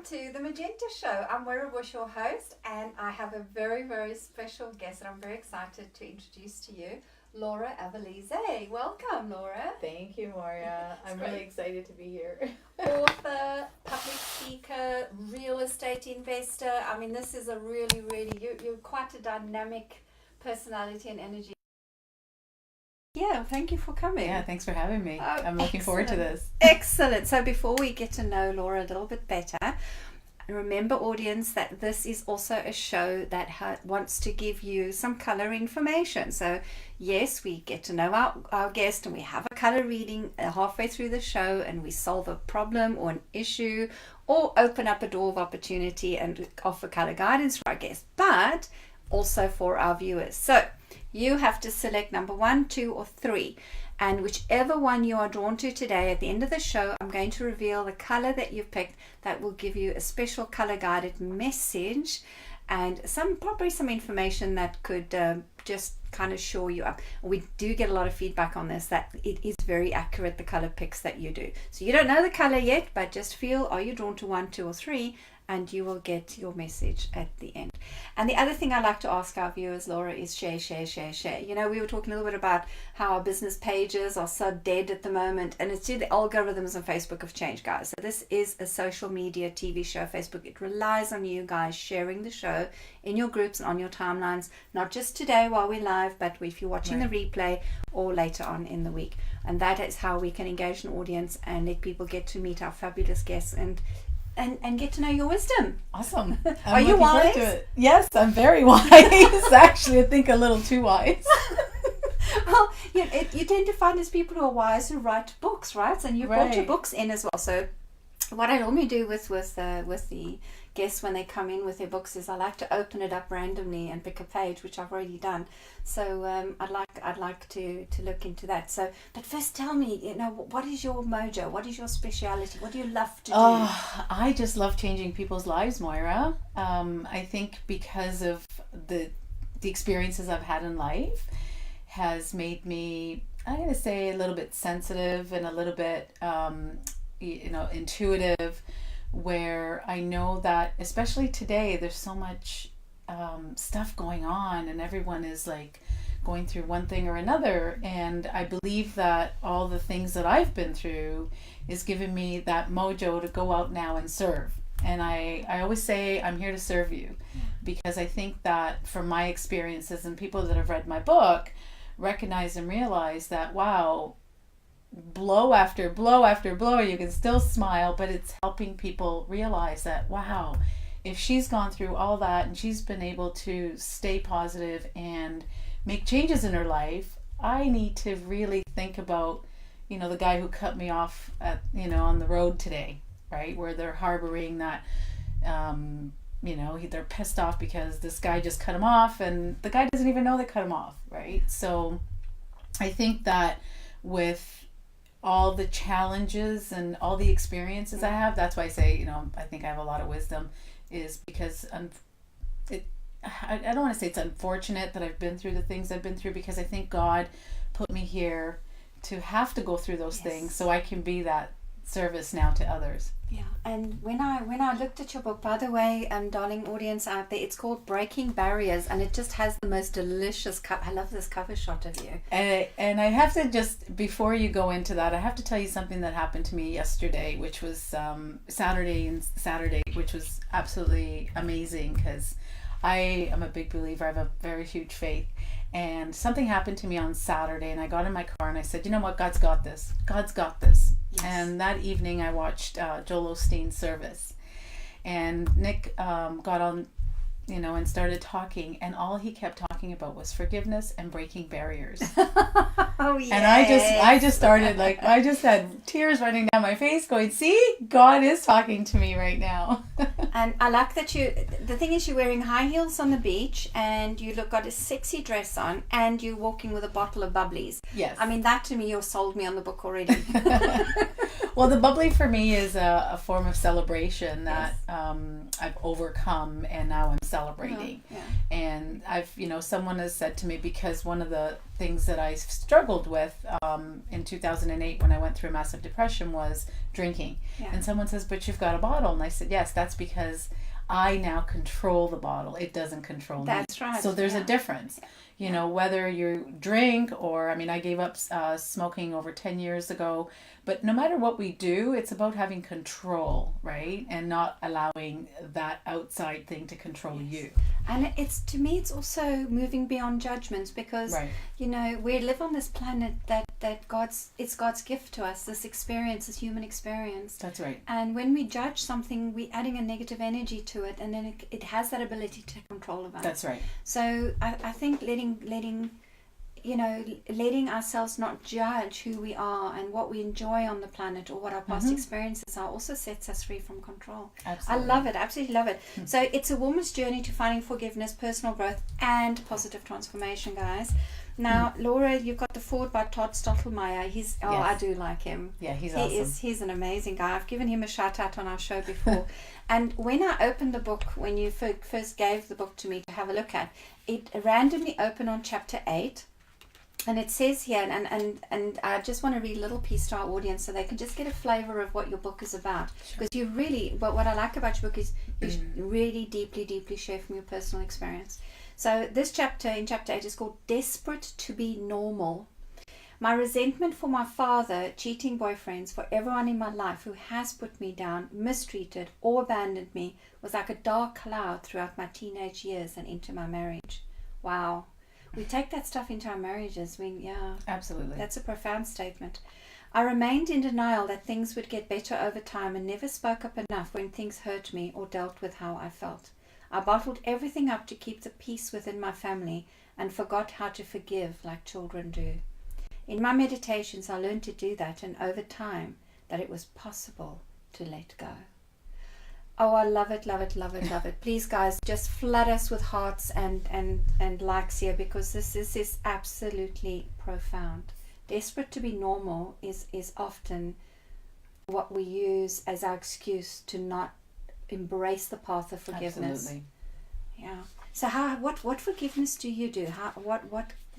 to the Magenta Show. I'm Moira, your host, and I have a very, very special guest that I'm very excited to introduce to you, Laura Avolese. Welcome, Laura. Thank you, Moira. I'm really excited to be here. Author, public speaker, real estate investor. I mean, this is a really, you're quite a dynamic personality and energy. Yeah, thank you for coming. Yeah, thanks for having me. Oh, I'm looking forward to this. Excellent. So before we get to know Laura a little bit better, remember, audience, that this is also a show that wants to give you some color information. So yes, we get to know our guest, and we have a color reading halfway through the show, and we solve a problem or an issue or open up a door of opportunity and offer color guidance for our guest, but also for our viewers. So you have to select number 1, 2, or 3. And whichever one you are drawn to today, at the end of the show, I'm going to reveal the color that you've picked that will give you a special color guided message and probably some information that could just kind of shore you up. We do get a lot of feedback on this, that it is very accurate, the color picks that you do. So you don't know the color yet, but just feel, are you drawn to 1, 2, or 3? And you will get your message at the end. And the other thing I like to ask our viewers, Laura, is share. You know, we were talking a little bit about how our business pages are so dead at the moment, and it's due the algorithms on Facebook have changed, guys. So this is a social media TV show, Facebook. It relies on you guys sharing the show in your groups and on your timelines, not just today while we're live, but if you're watching the replay or later on in the week. And that is how we can engage an audience and let people get to meet our fabulous guests and get to know your wisdom. Awesome. Are you wise? Yes, I'm very wise. Actually, I think a little too wise. Well, you tend to find there's people who are wise who write books, right? And you brought your books in as well. So what I normally do with the guests when they come in with their books is I like to open it up randomly and pick a page, which I've already done. So I'd like to look into that. So, but first, tell me, what is your mojo? What is your speciality? What do you love to do? Oh, I just love changing people's lives, Moira. I think because of the experiences I've had in life has made me, I'm going to say, a little bit sensitive and a little bit intuitive, where I know that especially today there's so much stuff going on and everyone is like going through one thing or another, and I believe that all the things that I've been through is giving me that mojo to go out now and serve. And I always say I'm here to serve you, because I think that from my experiences and people that have read my book recognize and realize that, wow, blow after blow after blow, you can still smile, but it's helping people realize that, wow, if she's gone through all that and she's been able to stay positive and make changes in her life, I need to really think about, the guy who cut me off at, on the road today, right? Where they're harboring that, they're pissed off because this guy just cut him off and the guy doesn't even know they cut him off, right? So I think that with all the challenges and all the experiences I have, that's why I say, I think I have a lot of wisdom, is because I don't want to say it's unfortunate that I've been through the things I've been through, because I think God put me here to have to go through those things so I can be that service now to others. Yeah, and when I looked at your book, by the way, darling audience out there, it's called Breaking Barriers, and it just has the most delicious I love this cover shot of you. And I have to just, before you go into that, I have to tell you something that happened to me yesterday, which was Saturday, which was absolutely amazing, because I am a big believer. I have a very huge faith. And something happened to me on Saturday, and I got in my car and I said, you know what, God's got this. God's got this. Yes. And that evening I watched Joel Osteen's service. And Nick got on, and started talking, and all he kept talking about was forgiveness and breaking barriers. Oh yeah. And I just started, I just had tears running down my face going, see, God is talking to me right now. And I like that the thing is, you're wearing high heels on the beach and you got a sexy dress on and you're walking with a bottle of bubblies. Yes. I mean, that to me, you sold me on the book already. Well, the bubbly for me is a form of celebration that I've overcome, and now I'm celebrating. Yeah. And I've, someone has said to me, because one of the things that I struggled with in 2008 when I went through a massive depression was drinking. Yeah. And someone says, but you've got a bottle. And I said, yes, that's because I now control the bottle. It doesn't control me. That's right. So there's a difference. Whether you drink or, I gave up smoking over 10 years ago. But no matter what we do, it's about having control, right? And not allowing that outside thing to control you. And to me, it's also moving beyond judgments, because, we live on this planet that it's God's gift to us, this experience, this human experience. That's right. And when we judge something, we're adding a negative energy to it, and then it has that ability to take control of us. That's right. So I think letting ourselves not judge who we are and what we enjoy on the planet or what our past experiences are also sets us free from control. Absolutely. I love it. Absolutely love it. So it's a woman's journey to finding forgiveness, personal growth, and positive transformation, guys. Now, Laura, you've got The Forward by Todd Stottlemyre. I do like him. Yeah, he's awesome. He's an amazing guy. I've given him a shout out on our show before. And when I opened the book, when you first gave the book to me to have a look at, it randomly opened on chapter 8. And it says here, and I just want to read a little piece to our audience so they can just get a flavor of what your book is about. Because you really, what I like about your book is you really deeply, deeply share from your personal experience. So this chapter, in chapter 8, is called Desperate to be Normal. My resentment for my father, cheating boyfriends, for everyone in my life who has put me down, mistreated, or abandoned me was like a dark cloud throughout my teenage years and into my marriage. Wow. We take that stuff into our marriages. Absolutely. That's a profound statement. I remained in denial that things would get better over time and never spoke up enough when things hurt me or dealt with how I felt. I bottled everything up to keep the peace within my family and forgot how to forgive like children do. In my meditations, I learned to do that, and over time, that it was possible to let go. Oh, I love it, love it, love it, love it. Please, guys, just flood us with hearts and likes here, because this is absolutely profound. Desperate to be normal is often what we use as our excuse to not embrace the path of forgiveness. Absolutely. Yeah. So what forgiveness do you do?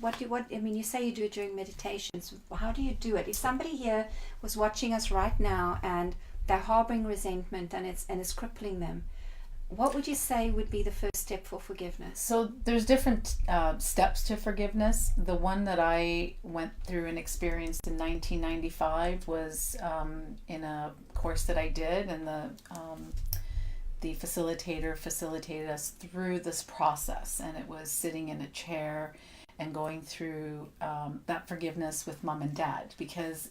You say you do it during meditations. How do you do it? If somebody here was watching us right now and they're harboring resentment and it's crippling them, what would you say would be the first step for forgiveness? So there's different steps to forgiveness. The one that I went through and experienced in 1995 was in a course that I did, and the facilitator facilitated us through this process, and it was sitting in a chair and going through that forgiveness with mom and dad, because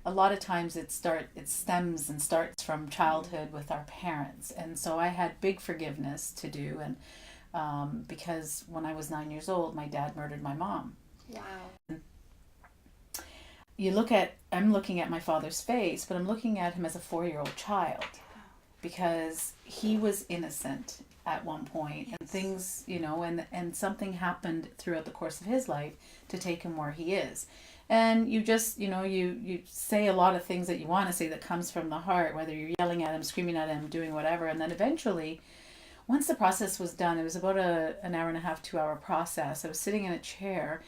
a lot of times it stems and starts from childhood with our parents. And so I had big forgiveness to do, and because when I was 9 years old, my dad murdered my mom. Wow. I'm looking at my father's face, but I'm looking at him as a 4-year-old child, because he was innocent at one point, and things, and something happened throughout the course of his life to take him where he is. And you just, you say a lot of things that you want to say that comes from the heart, whether you're yelling at him, screaming at him, doing whatever. And then eventually, once the process was done, it was about an hour and a half, 2-hour process. I was sitting in a chair,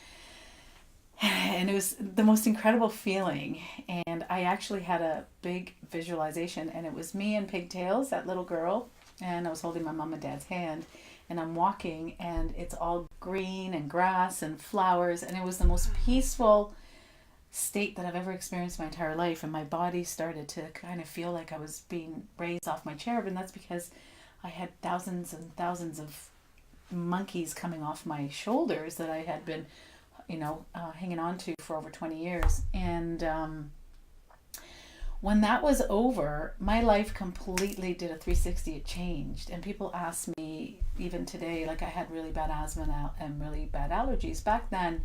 and it was the most incredible feeling. And I actually had a big visualization, and it was me in pigtails, that little girl, and I was holding my mom and dad's hand, and I'm walking, and it's all green and grass and flowers, and it was the most peaceful state that I've ever experienced my entire life. And my body started to kind of feel like I was being raised off my chair, and that's because I had thousands and thousands of monkeys coming off my shoulders that I had been hanging on to for over 20 years. And when that was over, my life completely did a 360. It changed. And people ask me, even today, like I had really bad asthma and really bad allergies. Back then,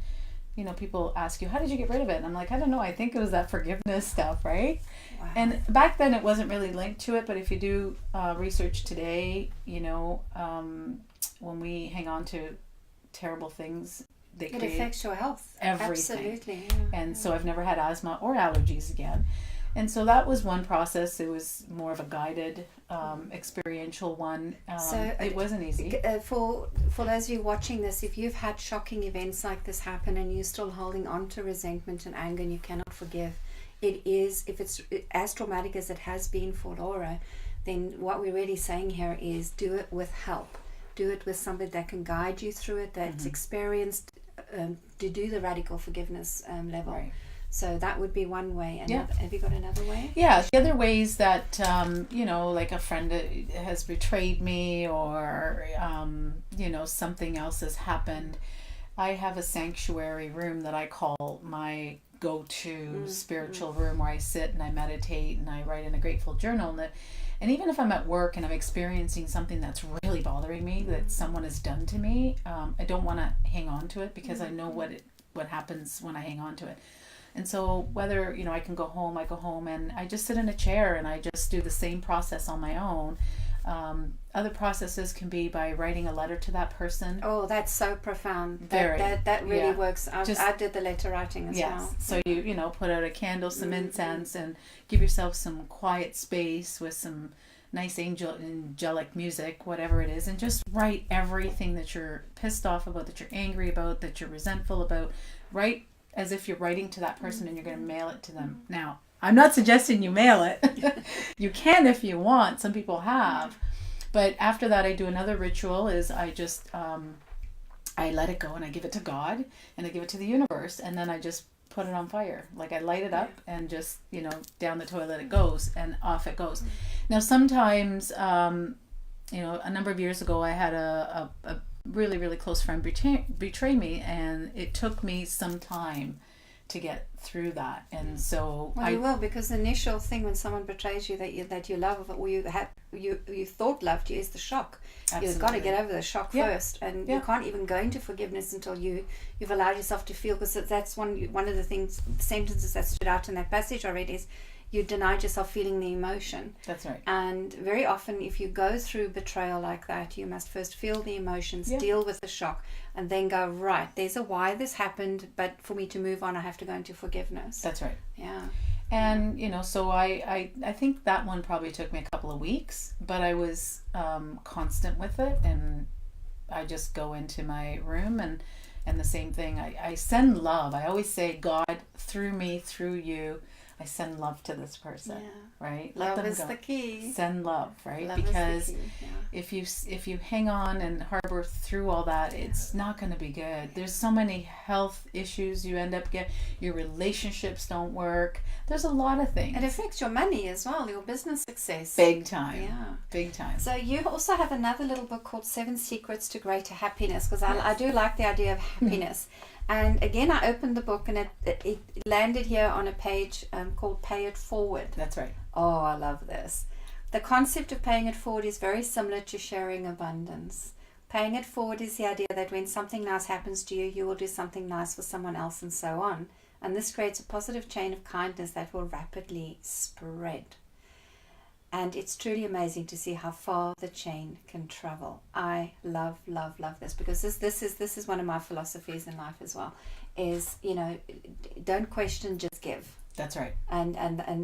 people ask you, how did you get rid of it? And I'm like, I don't know. I think it was that forgiveness stuff, right? Wow. And back then it wasn't really linked to it. But if you do research today, when we hang on to terrible things, it affects your health. Everything. Absolutely. And so I've never had asthma or allergies again. And so that was one process. It was more of a guided, experiential one. It wasn't easy. For those of you watching this, if you've had shocking events like this happen and you're still holding on to resentment and anger and you cannot forgive, it is, if it's as traumatic as it has been for Laura, then what we're really saying here is do it with help. Do it with somebody that can guide you through it, that's experienced to do the radical forgiveness level. Right. So that would be one way. Have you got another way? Yeah, the other ways that, like a friend has betrayed me, or, something else has happened. I have a sanctuary room that I call my go-to spiritual room, where I sit and I meditate and I write in a grateful journal. And even if I'm at work and I'm experiencing something that's really bothering me, that someone has done to me, I don't want to hang on to it, because I know what happens when I hang on to it. And so whether, I can go home and I just sit in a chair and I just do the same process on my own. Other processes can be by writing a letter to that person. Oh, that's so profound. Very. That really works. I did the letter writing as well. So you put out a candle, some incense, and give yourself some quiet space with some nice angelic music, whatever it is, and just write everything that you're pissed off about, that you're angry about, that you're resentful about. Write as if you're writing to that person and you're going to mail it to them. Now, I'm not suggesting you mail it. You can if you want. Some people have. But after that, I do another ritual. Is I just, I let it go and I give it to God and I give it to the universe. And then I just put it on fire. Like, I light it up and just, down the toilet it goes and off it goes. Now, sometimes, a number of years ago, I had a really, really close friend betray me, and it took me some time to get through that. And so you will, because the initial thing when someone betrays you that you love, or you thought loved you, is the shock. Absolutely. You've got to get over the shock first, and you can't even go into forgiveness until you've allowed yourself to feel, because that's one of the sentences that stood out in that passage I read is, you denied yourself feeling the emotion. That's right. And very often, if you go through betrayal like that, you must first feel the emotions, deal with the shock, and then go, right, there's a why this happened, but for me to move on, I have to go into forgiveness. That's right. Yeah. And, so I think that one probably took me a couple of weeks, but I was constant with it, and I just go into my room and the same thing. I send love. I always say, God, through me, through you, I send love to this person, right? Love is the key. Send love, right? Love because is the key. if you hang on and harbor through all that, it's not going to be good. There's so many health issues you end up getting. Your relationships don't work. There's a lot of things. It affects your money as well, your business success. Big time. Yeah. Big time. So you also have another little book called 7 Secrets to Greater Happiness, because I do like the idea of happiness. And again, I opened the book and it landed here on a page called Pay It Forward. That's right. Oh, I love this. The concept of paying it forward is very similar to sharing abundance. Paying it forward is the idea that when something nice happens to you, you will do something nice for someone else, and so on. And this creates a positive chain of kindness that will rapidly spread. And it's truly amazing to see how far the chain can travel. I love, love, love this, because this is one of my philosophies in life as well. Is, don't question, just give. That's right. And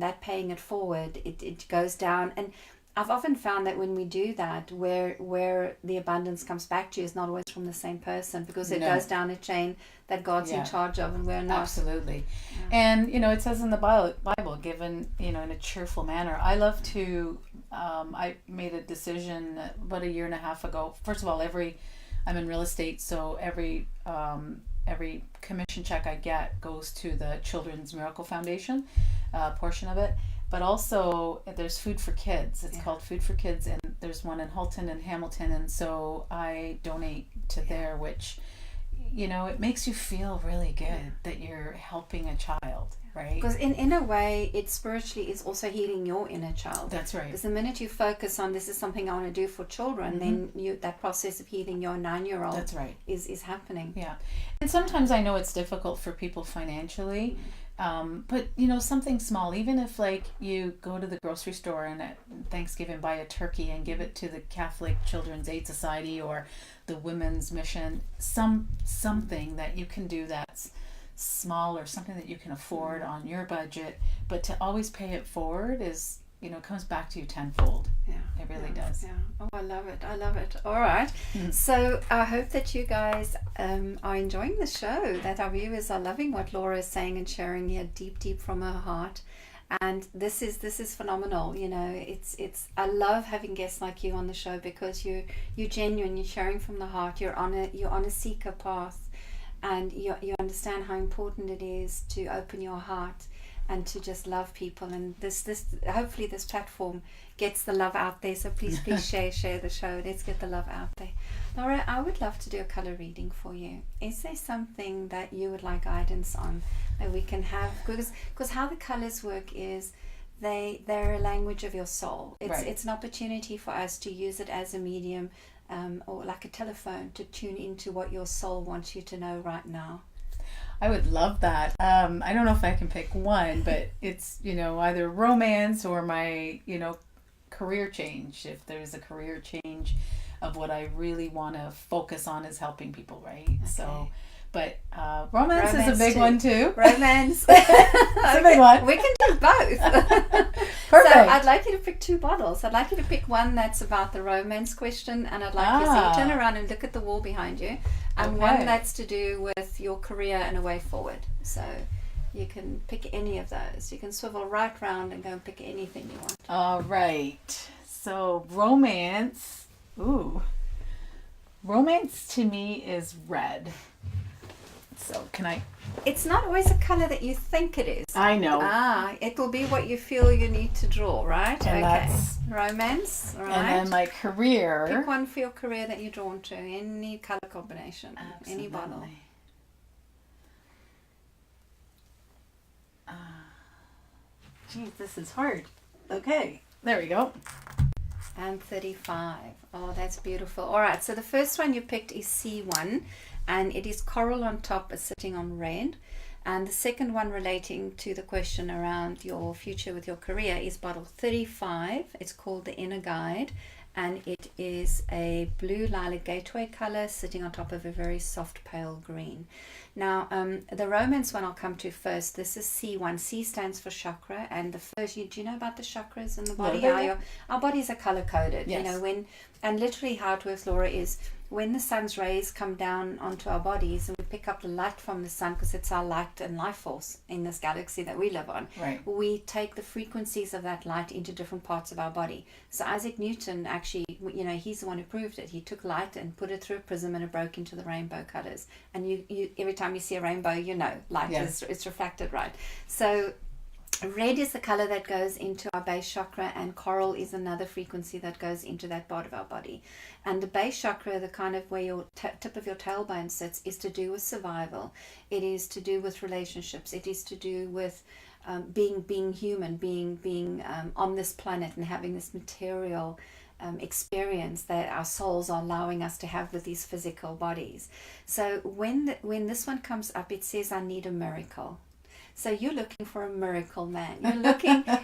that paying it forward, it goes down. And I've often found that when we do that, where the abundance comes back to you is not always from the same person, because it goes down a chain that God's in charge of, and we're not. Absolutely. Yeah. And, it says in the Bible, given, in a cheerful manner. I love to, I made a decision about a year and a half ago. First of all, I'm in real estate, so every commission check I get goes to the Children's Miracle Foundation, portion of it. But also, there's Food for Kids. It's called Food for Kids, and there's one in Halton and Hamilton, and so I donate to there, which, it makes you feel really good that you're helping a child, right? Because in a way, it spiritually is also healing your inner child. That's right. Because the minute you focus on, this is something I want to do for children, then that process of healing your 9-year-old That's right. is happening. Yeah. And sometimes I know it's difficult for people financially, but something small, even if you go to the grocery store and at Thanksgiving buy a turkey and give it to the Catholic Children's Aid Society or the Women's Mission, something that you can do small or something that you can afford on your budget, but to always pay it forward is, comes back to you tenfold. Yeah, It really does. Yeah. Oh, I love it. All right. So I hope that you guys are enjoying the show, that our viewers are loving what Laura is saying and sharing here deep from her heart. And this is phenomenal. It's I love having guests like you on the show, because you're genuine, you're sharing from the heart, you're on a seeker path, and you understand how important it is to open your heart and to just love people. And this hopefully this platform gets the love out there. So please share the show. Let's get the love out there. Laura, I would love to do a color reading for you. Is there something that you would like guidance on that we can have? Because how the colors work is they're a language of your soul. It's an opportunity for us to use it as a medium, or like a telephone, to tune into what your soul wants you to know right now. I would love that. I don't know if I can pick one, but it's, either romance or my, career change. If there's a career change of what I really want to focus on is helping people, right? Okay. So, but romance is a big one too. Romance. It's a big one. We can do both. Perfect. So I'd like you to pick two bottles. I'd like you to pick one that's about the romance question, and I'd like you to turn around and look at the wall behind you, and one that's to do with your career and a way forward. So you can pick any of those. You can swivel right round and go and pick anything you want. All right. So romance. Ooh. Romance to me is red. So can I? It's not always a color that you think it is. I know. It will be what you feel you need to draw, right? And that's romance, right? And then my career. Pick one for your career that you're drawn to. Any color combination. Absolutely. Any bottle. Geez, this is hard. Okay, there we go. And 35. Oh, that's beautiful. All right, so the first one you picked is C1, and it is coral on top, is sitting on red. And the second one relating to the question around your future with your career is bottle 35. It's called the Inner Guide, and it is a blue lilac gateway color sitting on top of a very soft pale green. Now, the romance one I'll come to first. This is C1. C stands for chakra, and the first, do you know about the chakras in the body? Yeah. Our bodies are color coded. Yes. And literally how it works, Laura, is when the sun's rays come down onto our bodies and we pick up the light from the sun, because it's our light and life force in this galaxy that we live on, right, we take the frequencies of that light into different parts of our body. So Isaac Newton actually, he's the one who proved it. He took light and put it through a prism, and it broke into the rainbow colors. And you every time you see a rainbow, light is reflected, right? So red is the color that goes into our base chakra, and coral is another frequency that goes into that part of our body. And the base chakra, the kind of where your tip of your tailbone sits, is to do with survival. It is to do with relationships. It is to do with being human, being on this planet and having this material experience that our souls are allowing us to have with these physical bodies. So when this one comes up, it says, I need a miracle. So you're looking for a miracle man.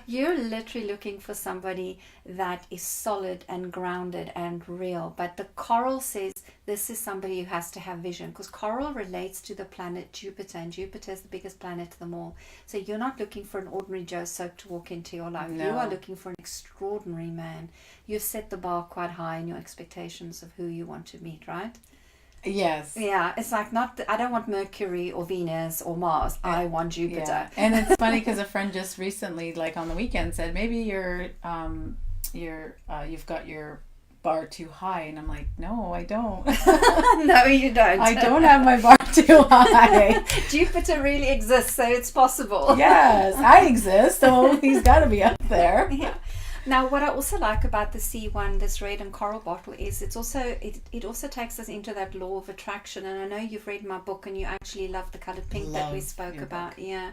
You're literally looking for somebody that is solid and grounded and real. But the coral says this is somebody who has to have vision, because coral relates to the planet Jupiter, and Jupiter is the biggest planet of them all. So you're not looking for an ordinary Joe Soap to walk into your life. No. You are looking for an extraordinary man. You've set the bar quite high in your expectations of who you want to meet, right? Yes. Yeah, it's like I don't want Mercury or Venus or Mars. I want Jupiter. Yeah. And it's funny because a friend just recently, like on the weekend, said maybe you've got your bar too high, and I'm like, no, I don't. No, you don't. I don't have my bar too high. Jupiter really exists, so it's possible. Yes, I exist, so he's got to be up there. Yeah. Now, what I also like about the C1, this red and coral bottle, is it also takes us into that law of attraction. And I know you've read my book and you actually love the color pink that we spoke about. Book. Yeah.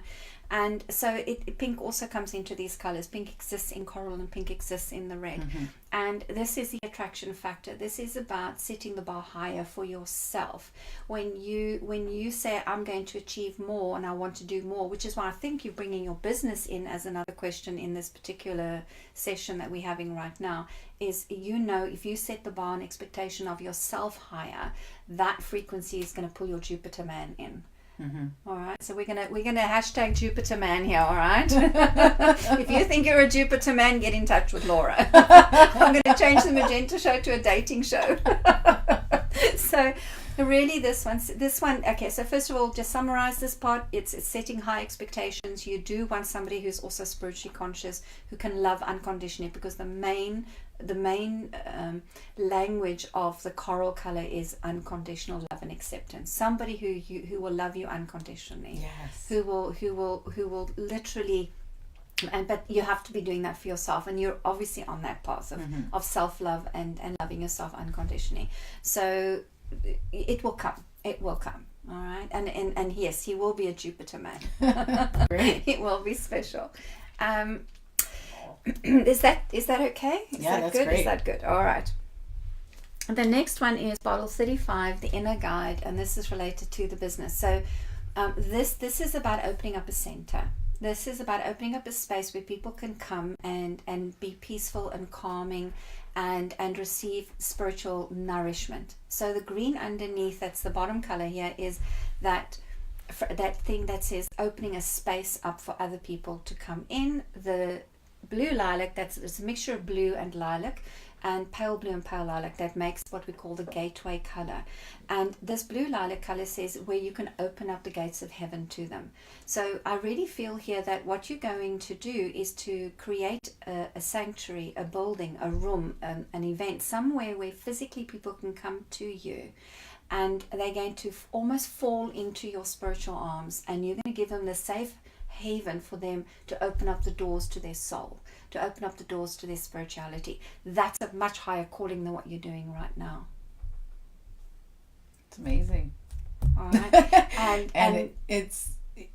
And so pink also comes into these colors. Pink exists in coral and pink exists in the red. Mm-hmm. And this is the attraction factor. This is about setting the bar higher for yourself. When you say, I'm going to achieve more and I want to do more, which is why I think you're bringing your business in as another question in this particular session that we're having right now, is if you set the bar and expectation of yourself higher, that frequency is going to pull your Jupiter man in. All right, so we're gonna hashtag Jupiter Man here. All right. If you think you're a Jupiter man, get in touch with Laura. I'm going to change the Magenta show to a dating show. So really this one, okay, so first of all, just summarize this part. It's setting high expectations. You do want somebody who's also spiritually conscious, who can love unconditionally, because the main language of the coral color is unconditional love and acceptance. Somebody who will love you unconditionally. Yes. Who will literally, but you have to be doing that for yourself, and you're obviously on that path of self-love and loving yourself unconditionally. So it will come. All right, and yes, he will be a Jupiter man. Great. It will be special. Is that okay? Is Yeah, that that's good? great. Is that good? All right. The next one is bottle 35, the inner guide, and this is related to the business. So this is about opening up a center. This is about opening up a space where people can come and be peaceful and calming and receive spiritual nourishment. So the green underneath, that's the bottom color here, is that thing that says opening a space up for other people to come in. The blue lilac, it's a mixture of blue and lilac, and pale blue and pale lilac, that makes what we call the gateway color. And this blue lilac color says where you can open up the gates of heaven to them. So I really feel here that what you're going to do is to create a sanctuary, a building, a room, an event, somewhere where physically people can come to you, and they're going to almost fall into your spiritual arms, and you're going to give them the safe haven for them to open up the doors to their soul, to open up the doors to their spirituality. That's a much higher calling than what you're doing right now. It's amazing. All right. and it's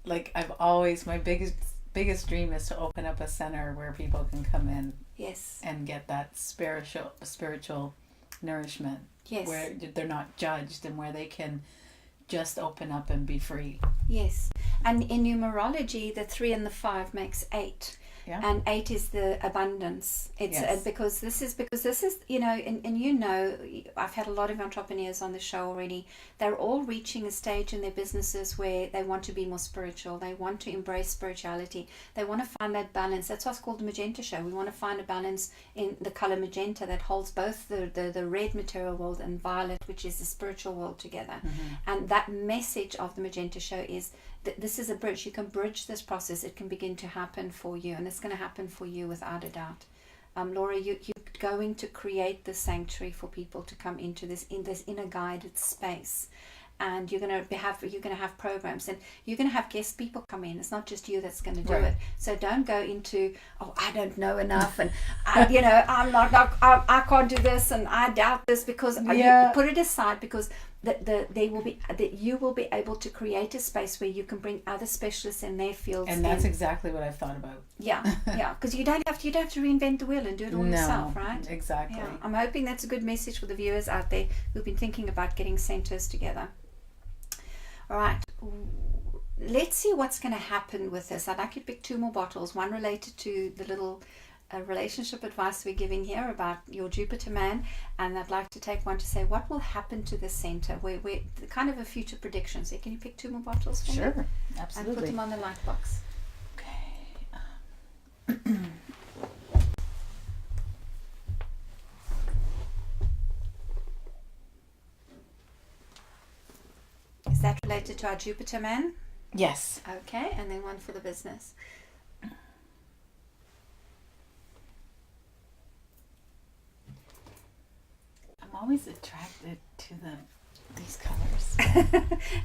like, I've always, my biggest dream is to open up a center where people can come in, yes, and get that spiritual nourishment. Yes. Where they're not judged, and where they can just open up and be free. Yes. And in numerology, the 3 and the 5 makes 8. Yeah. And 8 is the abundance. It's Yes. because this is, you know, and you know, I've had a lot of entrepreneurs on the show already. They're all reaching a stage in their businesses where they want to be more spiritual. They want to embrace spirituality. They want to find that balance. That's why it's called the Magenta show. We want to find a balance in the color magenta that holds both the red material world and violet, which is the spiritual world, together. And that message of the Magenta show is that this is a bridge. You can bridge this process. It can begin to happen for you, and it's going to happen for you without a doubt. Laura, you're going to create the sanctuary for people to come into this inner guided space, and you're going to have programs, and you're going to have guest people come in. It's not just you that's going to do Right. it. So don't go into, I don't know enough, and I can't do this, and I doubt this, because Yeah. you put it aside, because you will be able to create a space where you can bring other specialists in their fields. And that's exactly what I've thought about. Yeah, because you don't have to reinvent the wheel and do it all yourself, right? Exactly. Yeah, I'm hoping that's a good message for the viewers out there who've been thinking about getting centers together. All right, let's see what's going to happen with this. I'd like you to pick 2 more bottles, one related to the little relationship advice we're giving here about your Jupiter man, and I'd like to take one to say what will happen to this center, where kind of a future prediction. So can you pick 2 more bottles for me? Sure, And absolutely. put them on the light box. Okay. Is that related to our Jupiter man? Yes. Okay, and then one for the business. I'm always attracted to these colors.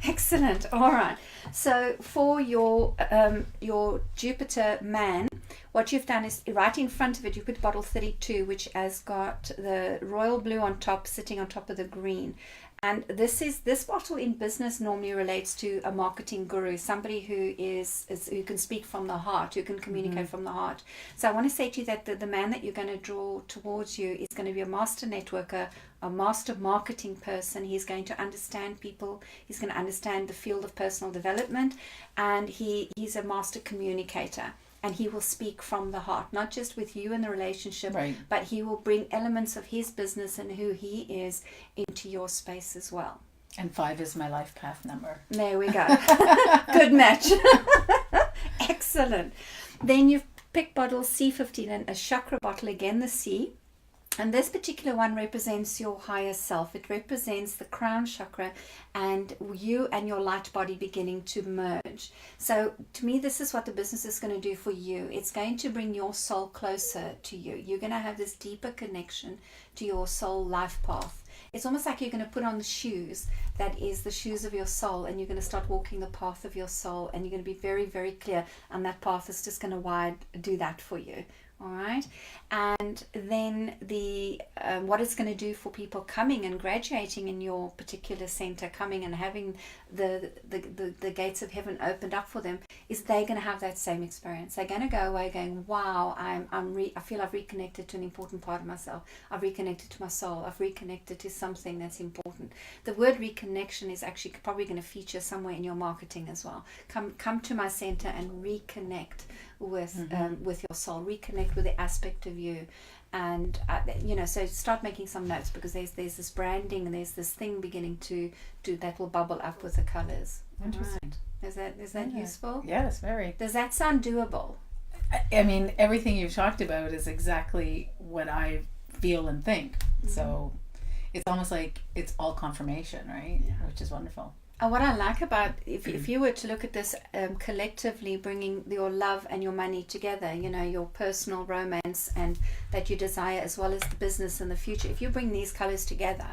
Excellent. All right. So for your Jupiter man, what you've done is right in front of it, you put bottle 32, which has got the royal blue on top, sitting on top of the green. And this bottle in business normally relates to a marketing guru, somebody who who can speak from the heart, who can communicate from the heart. So I want to say to you that the man that you're going to draw towards you is going to be a master networker, a master marketing person. He's going to understand people. He's going to understand the field of personal development, and he's a master communicator. And he will speak from the heart, not just with you in the relationship, Right. but he will bring elements of his business and who he is into your space as well. And 5 is my life path number. There we go. Good match. Excellent. Then you've picked bottle C15 and a chakra bottle, again the C. And this particular one represents your higher self. It represents the crown chakra and you and your light body beginning to merge. So to me, this is what the business is going to do for you. It's going to bring your soul closer to you. You're going to have this deeper connection to your soul life path. It's almost like you're going to put on the shoes that is the shoes of your soul, and you're going to start walking the path of your soul, and you're going to be very, very clear, and that path is just going to do that for you. All right. And then the what it's going to do for people coming and graduating in your particular center, coming and having the gates of heaven opened up for them, is they're going to have that same experience. They're going to go away going, wow, I feel I've reconnected to an important part of myself. I've reconnected to my soul. I've reconnected to something that's important. The word reconnection is actually probably going to feature somewhere in your marketing as well. Come to my center and reconnect with your soul, reconnect with the aspect of you, and so start making some notes, because there's this branding and there's this thing beginning to do that will bubble up with the colors. Interesting. Right. Is that useful? Yes, very. Does that sound doable? I mean, everything you've talked about is exactly what I feel and think. So it's almost like it's all confirmation, right? Yeah. Which is wonderful. And what I like about, if you were to look at this collectively, bringing your love and your money together, your personal romance and that you desire, as well as the business in the future, if you bring these colors together,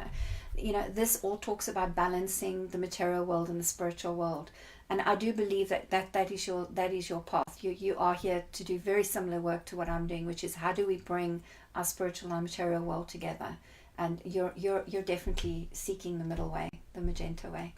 this all talks about balancing the material world and the spiritual world. And I do believe that is your path. You are here to do very similar work to what I'm doing, which is how do we bring our spiritual and material world together? And you're definitely seeking the middle way, the magenta way.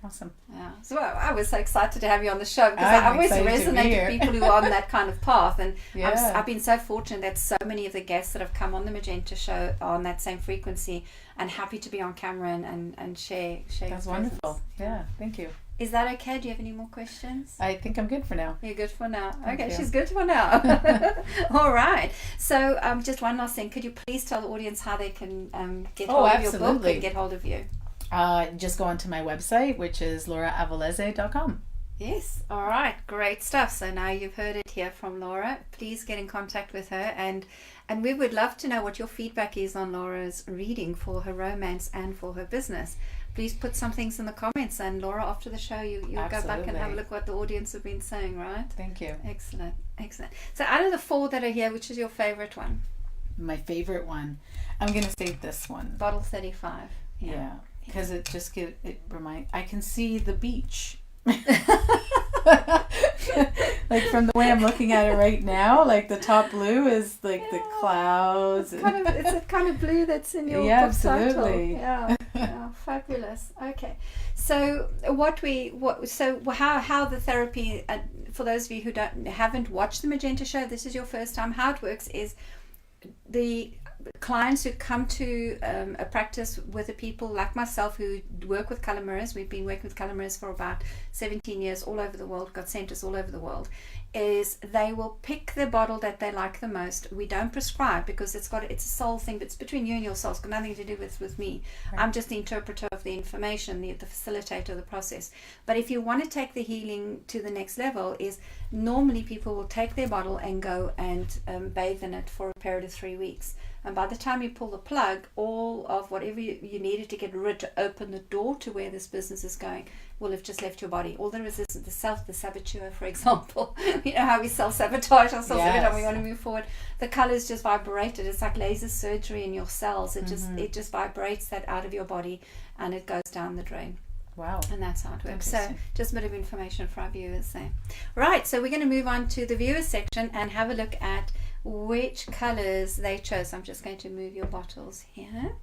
Awesome. Yeah. So I was so excited to have you on the show, because I always resonate with people who are on that kind of path. And I've been so fortunate that so many of the guests that have come on the Magenta show are on that same frequency, and happy to be on camera and share. That's wonderful. Yeah. Thank you. Is that okay? Do you have any more questions? I think I'm good for now. You're good for now. Thank you. She's good for now. All right. So just one last thing. Could you please tell the audience how they can get hold of your book and get hold of you? Just go onto my website, which is lauraavolese.com. Yes. All right. Great stuff. So now you've heard it here from Laura. Please get in contact with her, and we would love to know what your feedback is on Laura's reading for her romance and for her business. Please put some things in the comments, and Laura, after the show, you'll go back and have a look what the audience have been saying, right? Thank you. Excellent. So out of the 4 that are here, which is your favorite one? My favorite one, I'm going to say this one. Bottle 35. Yeah. Because it just I can see the beach. Like from the way I'm looking at it right now, like the top blue is like the clouds. It's a kind of blue that's in your book absolutely. Title. Yeah, fabulous. Okay, so how the therapy, for those of you who haven't watched the Magenta show, this is your first time. How it works is the clients who come to a practice with the people like myself who work with color mirrors, we've been working with color mirrors for about 17 years all over the world, got centers all over the world, is they will pick the bottle that they like the most. We don't prescribe, because it's a soul thing, but it's between you and your soul. It's got nothing to do with me. Right. I'm just the interpreter of the information, the facilitator of the process. But if you want to take the healing to the next level, is normally people will take their bottle and go and bathe in it for a period of 3 weeks. And by the time you pull the plug, all of whatever you needed to get rid to open the door to where this business is going will have just left your body. All the resistance, the saboteur, for example. You know how we self-sabotage ourselves every time we want to move forward. The colors just vibrated. It's like laser surgery in your cells. It just vibrates that out of your body, and it goes down the drain. Wow. And that's how it works. So just a bit of information for our viewers there. Right, so we're going to move on to the viewers section and have a look at which colors they chose. I'm just going to move your bottles here.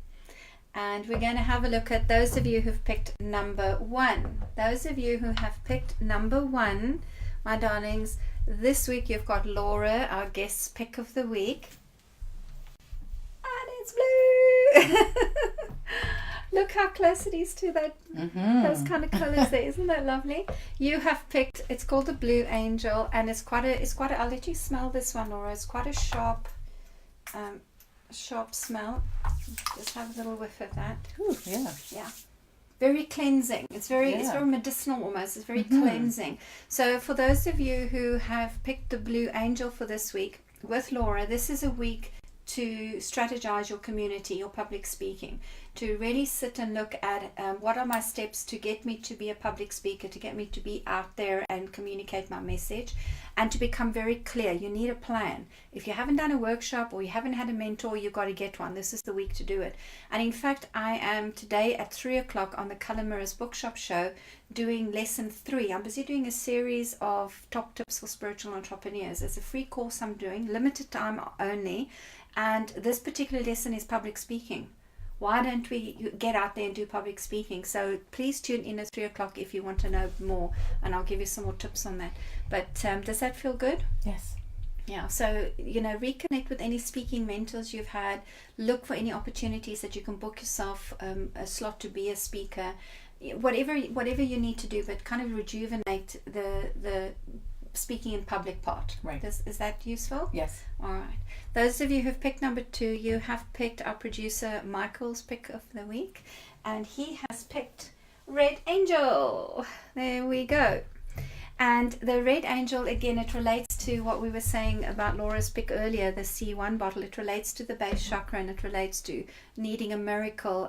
And we're going to have a look at those of you who've picked number 1. Those of you who have picked number 1, my darlings, this week you've got Laura, our guest pick of the week. And it's blue! Look how close it is to that those kind of colors there. Isn't that lovely? You have picked, it's called the Blue Angel, and it's quite a, I'll let you smell this one, Laura. It's quite a sharp smell. Just have a little whiff of that. Ooh, yeah. Yeah. very cleansing. It's very medicinal almost. It's very cleansing. So for those of you who have picked the Blue Angel for this week with Laura, this is a week to strategize your community, your public speaking, to really sit and look at what are my steps to get me to be a public speaker, to get me to be out there and communicate my message, and to become very clear. You need a plan. If you haven't done a workshop or you haven't had a mentor, you've got to get one. This is the week to do it. And in fact, I am today at 3 o'clock on the Color Mirrors Bookshop Show doing lesson 3. I'm busy doing a series of top tips for spiritual entrepreneurs. It's a free course I'm doing, limited time only. And this particular lesson is public speaking. Why don't we get out there and do public speaking? So please tune in at 3 o'clock if you want to know more, and I'll give you some more tips on that. But does that feel good? Yes. Yeah, so, reconnect with any speaking mentors you've had. Look for any opportunities that you can book yourself a slot to be a speaker. Whatever you need to do, but kind of rejuvenate the speaking in public part. Right. Is that useful? Yes. All right. Those of you who've picked number 2, you have picked our producer Michael's pick of the week, and he has picked Red Angel. There we go. And the Red Angel, again, it relates to what we were saying about Laura's pick earlier, the C1 bottle. It relates to the base chakra, and it relates to needing a miracle,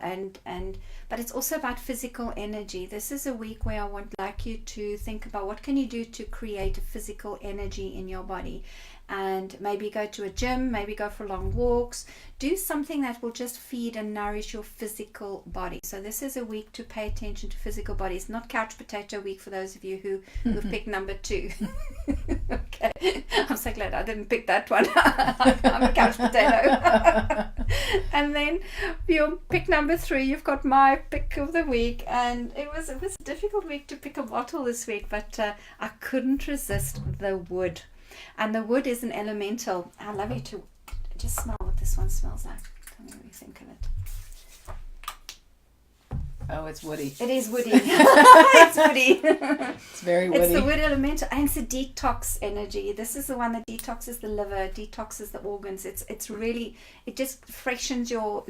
but it's also about physical energy. This is a week where I would like you to think about what can you do to create a physical energy in your body. And maybe go to a gym, maybe go for long walks, do something that will just feed and nourish your physical body. So this is a week to pay attention to physical bodies, not couch potato week for those of you who've picked number 2. Okay, I'm so glad I didn't pick that one. I'm a couch potato. And then your pick number 3, you've got my pick of the week, and it was a difficult week to pick a bottle this week, but I couldn't resist the wood. And the wood is an elemental. I love you to just smell what this one smells like. Tell me what you think of it. Oh, it's woody. It is woody. It's woody. It's very woody. It's the wood elemental, and it's a detox energy. This is the one that detoxes the liver, detoxes the organs. It's really, it just freshens your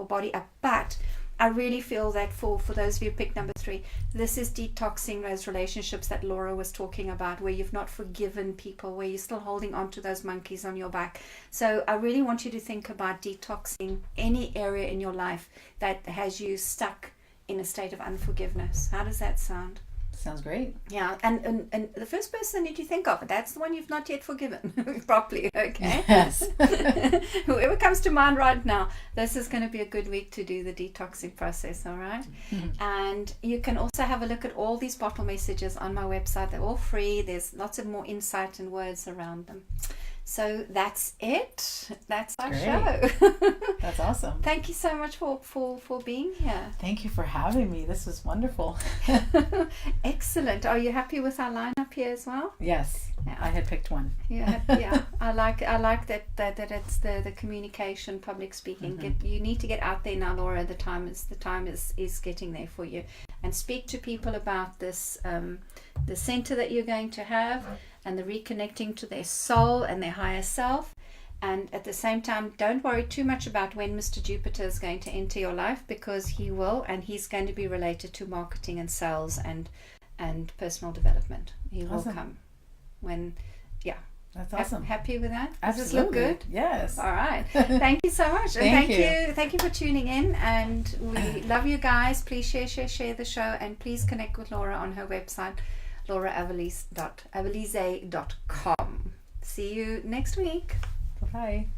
body up. But I really feel that for those of you who picked number 3, this is detoxing those relationships that Laura was talking about, where you've not forgiven people, where you're still holding on to those monkeys on your back. So I really want you to think about detoxing any area in your life that has you stuck in a state of unforgiveness. How does that sound? Sounds great. Yeah, and the first person that you think of, that's the one you've not yet forgiven properly, okay? Yes. Whoever comes to mind right now, this is going to be a good week to do the detoxing process, all right? Mm-hmm. And you can also have a look at all these bottle messages on my website. They're all free. There's lots of more insight and words around them. So that's it. That's our Great. Show. That's awesome. Thank you so much for being here. Thank you for having me. This was wonderful. Excellent. Are you happy with our lineup here as well? Yes. Yeah. I had picked one. Yeah. I like that it's the communication, public speaking. Mm-hmm. You need to get out there now, Laura. The time is getting there for you, and speak to people about this the center that you're going to have, and the reconnecting to their soul and their higher self. And at the same time, don't worry too much about when Mr. Jupiter is going to enter your life, because he will, and he's going to be related to marketing and sales and personal development. He will come when, yeah. That's awesome. Happy with that? Absolutely. Does this look good? Yes. All right. Thank you so much. Thank you. Thank you for tuning in. And we love you guys. Please share the show. And please connect with Laura on her website, lauraavolese.com. See you next week. Bye-bye.